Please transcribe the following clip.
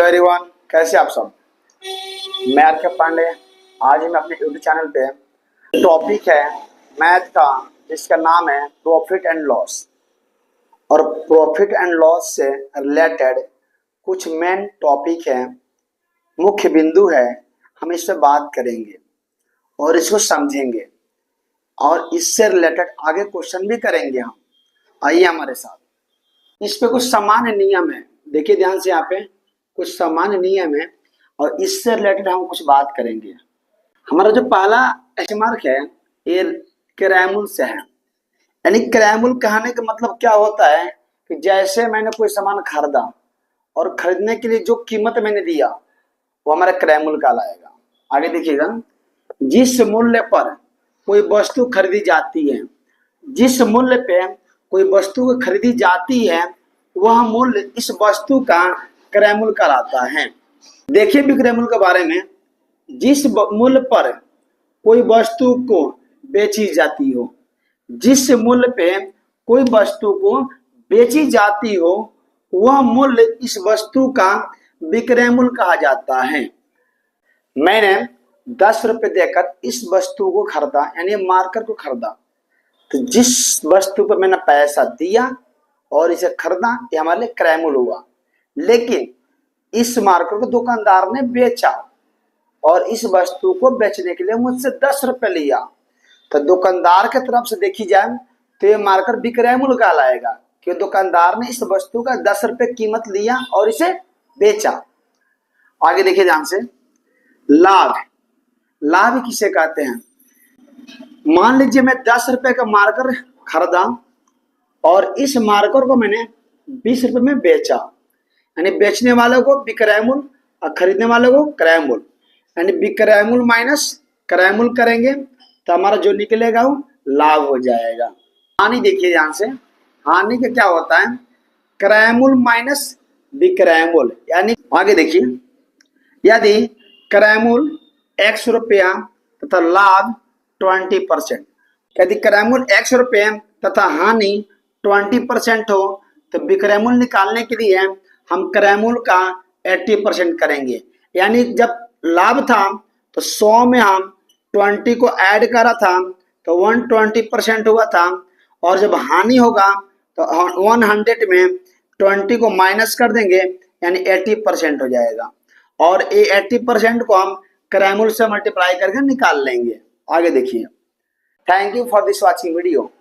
Hello everyone, कैसे आप सब। मैं आर.के. पांडे। आज मैं अपने यूट्यूब चैनल पे टॉपिक है मैथ का, जिसका नाम है प्रॉफिट एंड लॉस। और प्रॉफिट एंड लॉस से रिलेटेड कुछ मेन टॉपिक है, मुख्य बिंदु है, हम इस पर बात करेंगे और इसको समझेंगे और इससे रिलेटेड आगे क्वेश्चन भी करेंगे हम। आइए हमारे साथ। इस पे कुछ सामान्य नियम है, देखिए ध्यान से। यहाँ पे कुछ सामान्य नियम है और इससे रिलेटेड हम कुछ बात करेंगे। हमारा जो पहला मार्क है ये क्रैमुल से है। यानी क्रैमुल कहने का मतलब क्या होता है कि जैसे मैंने कोई सामान खरीदा और खरीदने के लिए जो कीमत मैंने दिया वो हमारा क्रैमुल कहलाएगा। आगे देखिएगा, जिस मूल्य पर कोई वस्तु खरीदी जाती है, जिस मूल्य पे कोई वस्तु खरीदी जाती है वह मूल्य इस वस्तु का क्रैमुल कहलाता है। देखिए विक्रयमूल्य के बारे में, जिस मूल्य पर कोई वस्तु को बेची जाती हो, जिस मूल्य पे कोई वस्तु को बेची जाती हो वह मूल्य इस वस्तु का विक्रय मूल्य कहा जाता है। मैंने 10 रुपए देकर इस वस्तु को खरीदा, यानी मार्कर को खरीदा, तो जिस वस्तु पर मैंने पैसा दिया और इसे खरीदा ये हमारे लिए क्रय मूल्य हुआ। लेकिन इस मार्कर को दुकानदार ने बेचा और इस वस्तु को बेचने के लिए मुझसे 10 रुपए लिया, तो दुकानदार के तरफ से देखी जाए तो ये मार्कर विक्रय मूल्य कहलाएगा, कि दुकानदार ने इस वस्तु का 10 रुपए कीमत लिया और इसे बेचा। आगे देखिए ध्यान से, लाभ। लाभ किसे कहते हैं? मान लीजिए मैं 10 रुपए का मार्कर खरीदा और इस मार्कर को मैंने 20 रुपए में बेचा, यानी बेचने वाले को विक्रय मूल्य और खरीदने वाले को क्रय मूल्य, यानी विक्रय मूल्य माइनस क्रय मूल्य करेंगे तो हमारा जो निकलेगा वो लाभ हो जाएगा। हानि देखिए ध्यान से, हानि का क्या होता है? क्रय मूल्य माइनस विक्रय मूल्य। यानी आगे देखिए, यदि क्रय मूल्य 100 रुपया तथा लाभ 20%, यदि क्रय मूल्य 100 रुपये तथा हानि 20% हो तो विक्रय मूल्य निकालने के लिए हम क्रय मूल्य का 80% करेंगे। यानी जब लाभ था तो 100 में हम 20 को ऐड करा था तो 120% हुआ था, और जब हानि होगा तो 100 में 20 को माइनस कर देंगे यानी 80% हो जाएगा, और ये 80% को हम क्रय मूल्य से मल्टीप्लाई करके निकाल लेंगे। आगे देखिए। Thank you for this watching video.